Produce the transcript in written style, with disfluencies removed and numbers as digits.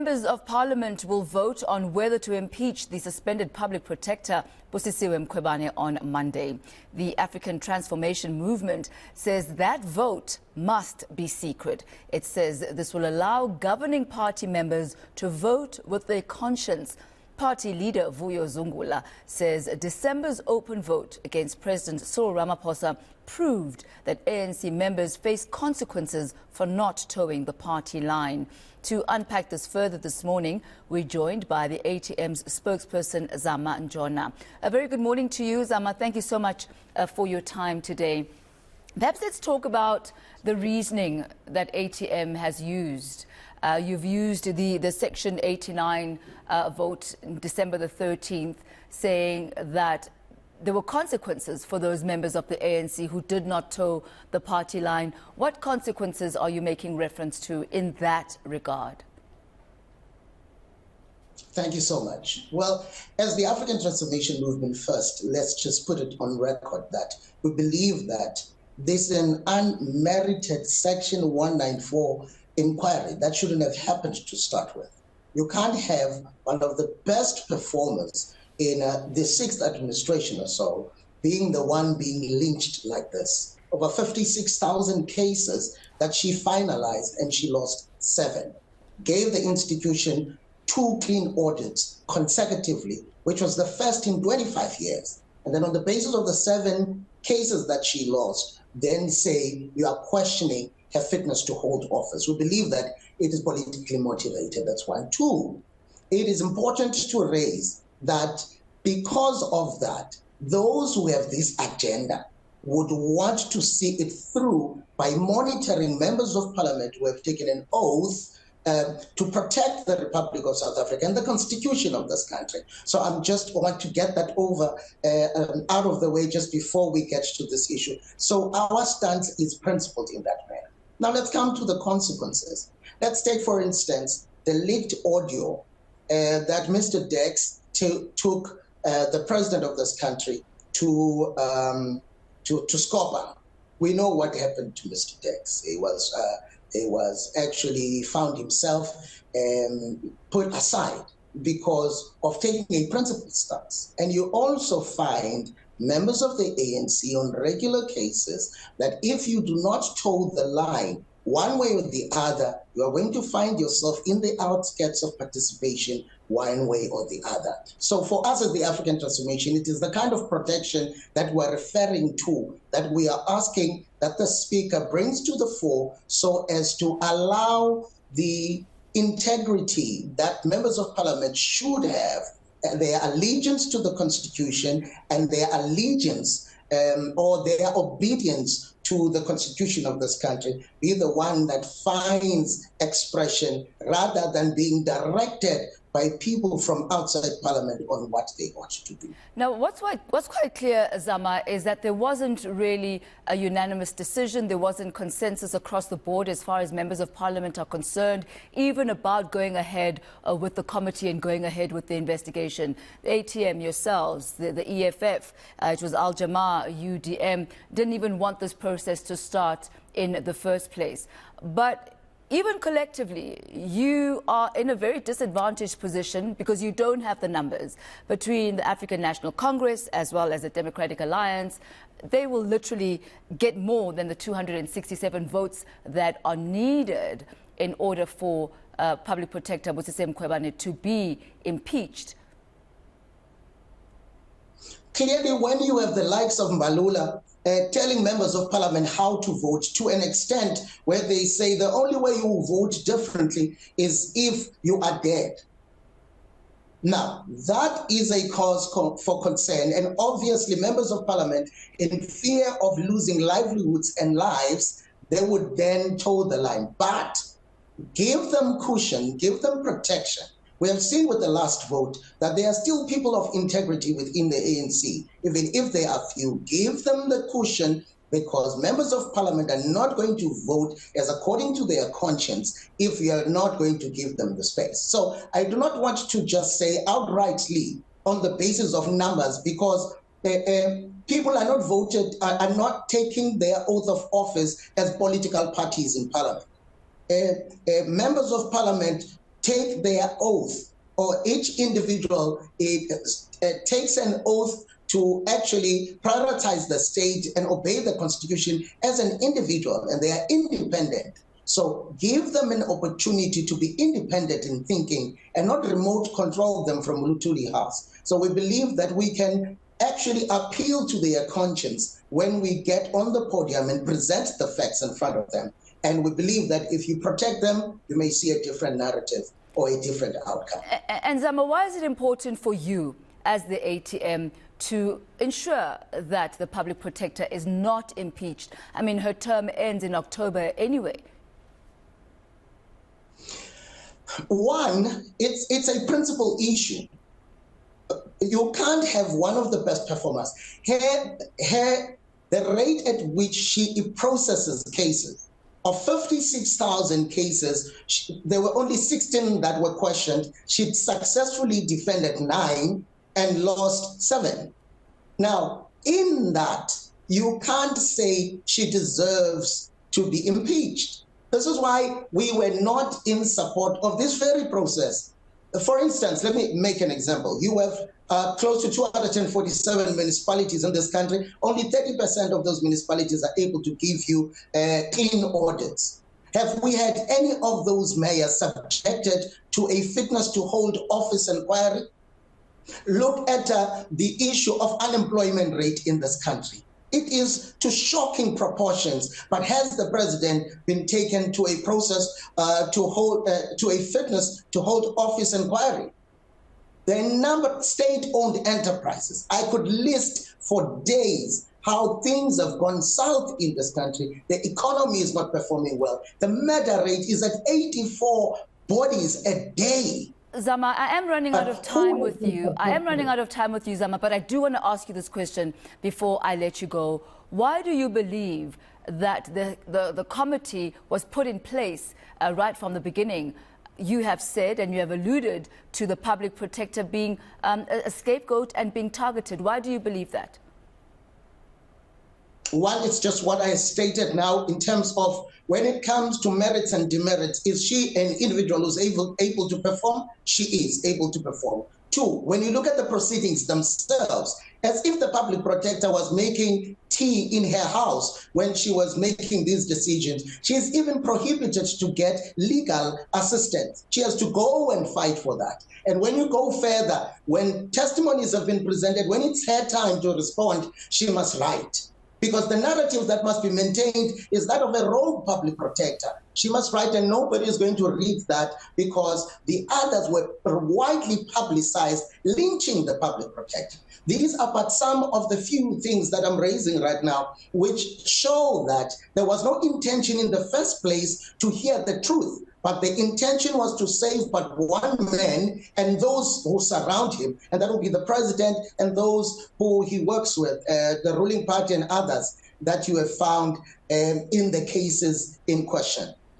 Members of Parliament will vote on whether to impeach the suspended Public Protector Busisiwe Mkhwebane on Monday. The African Transformation Movement says that vote must be secret. It says this will allow governing party members to vote with their conscience. Party leader Vuyo Zungula says December's open vote against President Cyril Ramaphosa proved that ANC members face consequences for not towing the party line. To unpack this further this morning, we're joined by the ATM's spokesperson, Zama Ntshona. A very good morning to you, Zama. Thank you so much for your time today. Perhaps let's talk about the reasoning that ATM has used. You've used the Section 89 vote December the 13th, saying that there were consequences for those members of the ANC who did not toe the party line. What consequences are you making reference to in that regard? Thank you so much. Well, as the African Transformation Movement first, let's just put it on record that we believe that this is an unmerited Section 194 inquiry that shouldn't have happened to start with. You can't have one of the best performers in the sixth administration or so being the one being lynched like this. Over 56,000 cases that she finalized, and she lost 7. Gave the institution 2 clean audits consecutively, which was the first in 25 years. And then on the basis of the 7 cases that she lost, then say you are questioning her fitness to hold office. We believe that it is politically motivated. That's one. 2, it is important to raise that because of that, those who have this agenda would want to see it through by monitoring members of parliament who have taken an oath to protect the Republic of South Africa and the constitution of this country. So I just want to get that out of the way just before we get to this issue. So our stance is principled in that manner. Now let's come to the consequences. Let's take, for instance, the leaked audio that Mr. Dex took the president of this country to Scopa. We know what happened to Mr. Dex. He was actually found himself put aside because of taking a principled stance. And you also find members of the ANC on regular cases that if you do not toe the line one way or the other, you are going to find yourself in the outskirts of participation one way or the other. So for us as the African Transformation, it is the kind of protection that we're referring to, that we are asking that the Speaker brings to the fore so as to allow the integrity that members of Parliament should have, their allegiance to the Constitution and their allegiance or their obedience to the Constitution of this country, be the one that finds expression rather than being directed by people from outside Parliament on what they ought to do. Now, what's quite clear, Zama, is that there wasn't really a unanimous decision. There wasn't consensus across the board as far as members of Parliament are concerned, even about going ahead with the committee and going ahead with the investigation. The ATM, yourselves, the EFF, it was Al-Jamaa, UDM, didn't even want this process to start in the first place. But even collectively, you are in a very disadvantaged position because you don't have the numbers between the African National Congress as well as the Democratic Alliance. They will literally get more than the 267 votes that are needed in order for Public Protector Busisiwe Mkhwebane to be impeached. Clearly, when you have the likes of Mbalula telling members of Parliament how to vote to an extent where they say the only way you vote differently is if you are dead. Now, that is a cause for concern, and obviously members of Parliament, in fear of losing livelihoods and lives, they would then toe the line. But give them cushion, give them protection. We have seen with the last vote that there are still people of integrity within the ANC, even if they are few. Give them the cushion because members of Parliament are not going to vote as according to their conscience if you are not going to give them the space. So I do not want to just say outrightly on the basis of numbers because people are not voted, are not taking their oath of office as political parties in Parliament. Members of Parliament take their oath, or each individual takes an oath to actually prioritize the state and obey the Constitution as an individual, and they are independent. So give them an opportunity to be independent in thinking and not remote control them from Lutuli House. So we believe that we can actually appeal to their conscience when we get on the podium and present the facts in front of them. And we believe that if you protect them, you may see a different narrative or a different outcome. And Zama, why is it important for you as the ATM to ensure that the public protector is not impeached? I mean, her term ends in October anyway. One, it's a principal issue. You can't have one of the best performers. The rate at which she processes cases, of 56,000 cases, there were only 16 that were questioned. She successfully defended 9 and lost 7. Now, in that, you can't say she deserves to be impeached. This is why we were not in support of this very process. For instance, let me make an example. You have close to 247 municipalities in this country. Only 30% of those municipalities are able to give you clean audits. Have we had any of those mayors subjected to a fitness to hold office inquiry? Look at the issue of unemployment rate in this country. It is to shocking proportions, but has the president been taken to a process to a fitness to hold office inquiry? The number of state-owned enterprises, I could list for days how things have gone south in this country. The economy is not performing well. The murder rate is at 84 bodies a day. Zama, I am running out of time with you. Zama, but I do want to ask you this question before I let you go. Why do you believe that the committee was put in place right from the beginning? You have said and you have alluded to the public protector being a scapegoat and being targeted. Why do you believe that? One, it's just what I stated now in terms of when it comes to merits and demerits. Is she an individual who's able to perform? She is able to perform. 2, when you look at the proceedings themselves, as if the public protector was making tea in her house when she was making these decisions. She is even prohibited to get legal assistance. She has to go and fight for that. And when you go further, when testimonies have been presented, when it's her time to respond, she must write. Because the narrative that must be maintained is that of a rogue public protector. She must write, and nobody is going to read that because the others were widely publicized, lynching the public protector. These are but some of the few things that I'm raising right now, which show that there was no intention in the first place to hear the truth. But the intention was to save but one man and those who surround him, and that will be the president and those who he works with, the ruling party and others that you have found in the cases in question.